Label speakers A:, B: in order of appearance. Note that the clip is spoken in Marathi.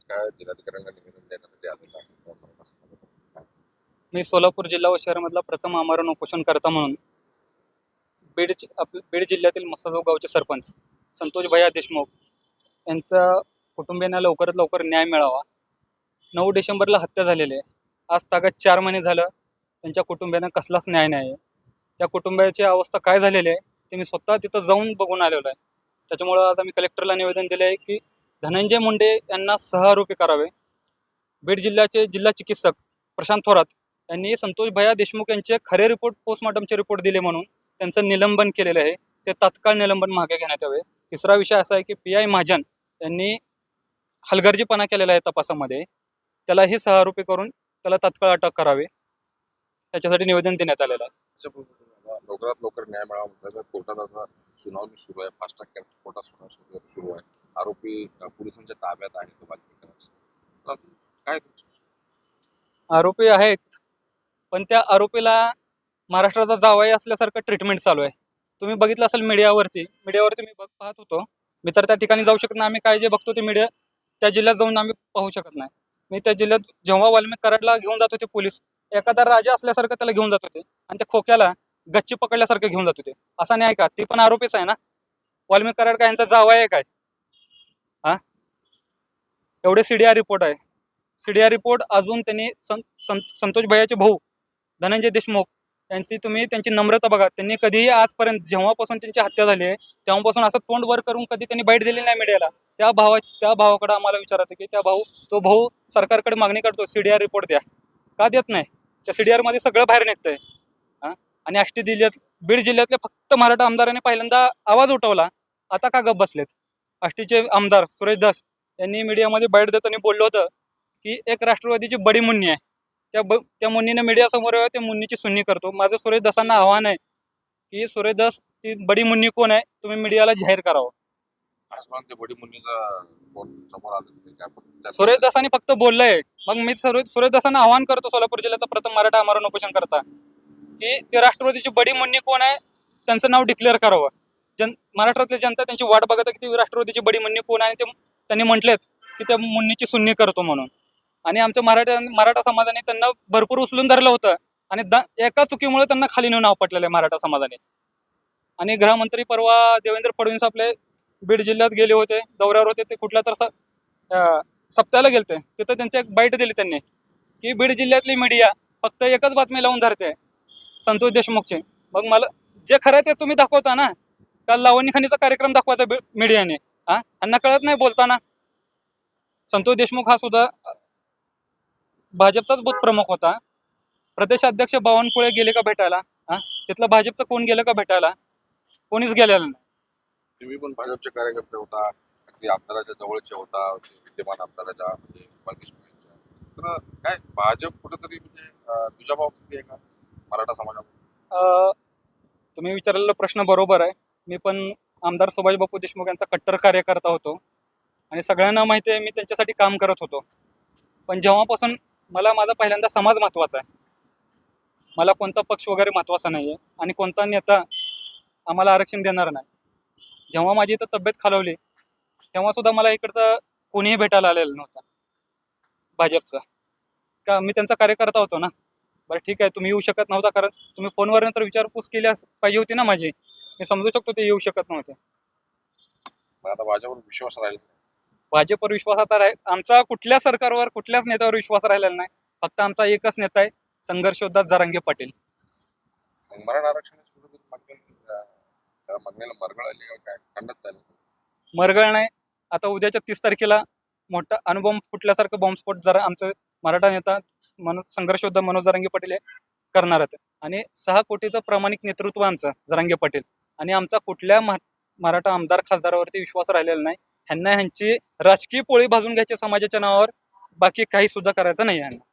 A: काय जिल्हाधिकाऱ्यांना निवेदन देण्यासाठी आलेलं आहे.
B: मी सोलापूर जिल्हा व शहरामधला प्रथम आमरण उपोषण करता म्हणून बीड जिल्ह्यातील मसाजोग गावचे सरपंच संतोष भैया देशमुख यांचा कुटुंबियांना लवकरात लवकर न्याय मिळावा. 9 डिसेंबरला हत्या झालेली आहे. आज तागात 4 महिने झालं त्यांच्या कुटुंबियांना कसलाच न्याय नाही आहे. त्या कुटुंबाची अवस्था काय झालेली आहे ते मी स्वतः तिथं जाऊन बघून आलेलो आहे. त्याच्यामुळं आता मी कलेक्टरला निवेदन दिले आहे की धनंजय मुंडे यांना सहआरोपी करावे. बीड जिल्ह्याचे जिल्हा चिकित्सक प्रशांत थोरात यांनी संतोष भैया देशमुख यांचे खरे रिपोर्ट पोस्टमॉर्टमचे रिपोर्ट दिले म्हणून त्यांचं निलंबन केलेलं आहे. ते तात्काळ निलंबन मागे घेण्यात यावे. तिसरा विषय असा आहे की PI महाजन यांनी हलगर्जीपणा केलेला आहे तपासामध्ये. त्यालाही सहआरोपी करून त्याला तात्काळ अटक करावी. त्याच्यासाठी निवेदन देण्यात आलेलं आहे.
A: लवकरात लवकर न्याय मिळावा म्हटलं तर कोर्टात आता सुनावणी सुरू आहे. फास्ट ट्रॅक कोर्टात सुनावणी सुरू आहे. आरोपी पोलिसांच्या ताब्यात आहे. काय
B: आरोपी आहेत, पण त्या आरोपीला महाराष्ट्राचा जावई असल्यासारखं ट्रीटमेंट चालू आहे. तुम्ही बघितलं असेल मीडियावरती मी पाहत होतो. मी तर त्या ठिकाणी जाऊ शकत नाही. आम्ही काय जे बघतो ते मीडिया त्या जिल्ह्यात जाऊन आम्ही पाहू शकत नाही. मी त्या जिल्ह्यात जेव्हा वाल्मिक कराडला घेऊन जात होते पोलीस, एखादा राजा असल्यासारखं त्याला घेऊन जात होते आणि त्या खोक्याला गच्ची पकडल्यासारखं घेऊन जात होते. असा नाही का? ती पण आरोपीच आहे ना. वाल्मिक कराड काय यांचा जावई आहे काय? एवढे CDR रिपोर्ट आहे. CDR रिपोर्ट अजून त्यांनी संतोष भैयाचे भाऊ धनंजय देशमुख यांची तुम्ही त्यांची नम्रता बघा. त्यांनी कधीही आजपर्यंत जेव्हापासून त्यांची हत्या झाली आहे तेव्हापासून असं तोंड वर करून कधी त्यांनी बाईट दिली नाही मीडियाला. त्या भावाकडे आम्हाला विचारायचं की तो भाऊ सरकारकडे मागणी करतो CDR रिपोर्ट द्या. का देत नाही? त्या CDR मध्ये सगळं बाहेर निघतंय. आणि बीड जिल्ह्यातल्या फक्त मराठा आमदारांनी पहिल्यांदा आवाज उठवला. आता का गप बसलेत? आष्टीचे आमदार सुरेश दास यांनी मीडियामध्ये बाईट देताना बोललं होतं की एक राष्ट्रवादीची बडी मुन्नी आहे. त्या मुन्नीने मीडियासमोर त्या मुन्नीची सुन्नी करतो. माझं सुरेश दासांना आव्हान आहे की सुरेश दास ती बडी मुन्नी कोण आहे तुम्ही मीडियाला जाहीर करावं. सुरेश दासांनी फक्त बोललंय. मग मी सुरेश दासांना आव्हान करतो सोलापूर जिल्ह्याचा प्रथम मराठा आमरण उपोषण करता की ते राष्ट्रवादीची बडी मुन्नी कोण आहे त्यांचं नाव डिक्लेअर करावं. महाराष्ट्रातली जनता त्यांची वाट बघत की राष्ट्रवादीची बडी मुन्नी कोण आहे. त्यांनी म्हटलेत की त्या मुन्नीची सुन्नी करतो म्हणून. आणि आमच्या मराठा समाजाने त्यांना भरपूर उचलून धरलं होतं आणि एका चुकीमुळे त्यांना खाली नेऊन आपटलेलं आहे मराठा समाजाने. आणि गृहमंत्री परवा देवेंद्र फडणवीस आपले बीड जिल्ह्यात गेले होते, दौऱ्यावर होते. ते कुठल्या तर सप्त्याला गेलते. तिथं त्यांची एक बाईट दिली त्यांनी की बीड जिल्ह्यातली मीडिया फक्त एकच बातमी लावून धरते संतोष देशमुखचे. मग मला जे खरं ते तुम्ही दाखवता ना. काल लावणी खाणीचा कार्यक्रम दाखवायचा मीडियाने. त्यांना कळत नाही बोलताना. संतोष देशमुख हा सुद्धा भाजपचाच बूथ प्रमुख होता. प्रदेशाध्यक्ष बावनकुळे गेले का भेटायला? तिथलं भाजपचं कोण गेलं का भेटायला? कोणीच गेलेलं नाही.
A: तुम्ही पण भाजपचे कार्यकर्ते होता, अगदी आमदाराच्या जवळचे होता, विद्यमान आमदाराच्या तर काय भाजप कुठेतरी तुझ्या बाबतीत आहे का मराठा समाजामध्ये?
B: तुम्ही विचारलेला प्रश्न बरोबर आहे. मी पण आमदार सुभाष बापू देशमुख यांचा कट्टर कार्यकर्ता होतो आणि सगळ्यांना माहिती आहे मी त्यांच्यासाठी काम करत होतो. पण जेव्हापासून मला माझा पहिल्यांदा समाज महत्त्वाचा आहे. मला कोणता पक्ष वगैरे महत्त्वाचा नाही आहे आणि कोणता नेता आम्हाला आरक्षण देणार नाही. जेव्हा माझी इथं तब्येत खालवली तेव्हा सुद्धा मला इकडचं कोणीही भेटायला आलेलं नव्हतं भाजपचा. का मी त्यांचा कार्यकर्ता होतो ना. बरं ठीक आहे, तुम्ही येऊ शकत नव्हता कारण तुम्ही फोनवर नंतर विचारपूस केली पाहिजे होती ना माझी. मी समजू शकतो ते येऊ शकत नव्हते.
A: आता भाजपवर विश्वास राहील?
B: भाजपवर विश्वास आता आमचा कुठल्या सरकारवर कुठल्याच नेत्यावर विश्वास राहिलेला नाही. फक्त आमचा एकच नेता आहे संघर्ष योद्धा जरांगे पाटील.
A: मराठा आरक्षण
B: मरगळ नाही. आता उद्याच्या 30 तारखेला मोठा अणुबॉम्ब फुटल्यासारखं बॉम्बस्फोट जरा आमचं मराठा नेता संघर्ष योद्धा मनोज जरांगे पाटील हे करणार आहेत. आणि 6 कोटीचं प्रामाणिक नेतृत्व आमचं जरांगे पाटील. आणि आमचा कुठल्या मराठा आमदार खासदारावरती विश्वास राहिलेला नाही. ह्यांची राजकीय पोळी भाजून घ्यायची समाजाच्या नावावर, बाकी काही सुद्धा करायचं नाही ह्यांना.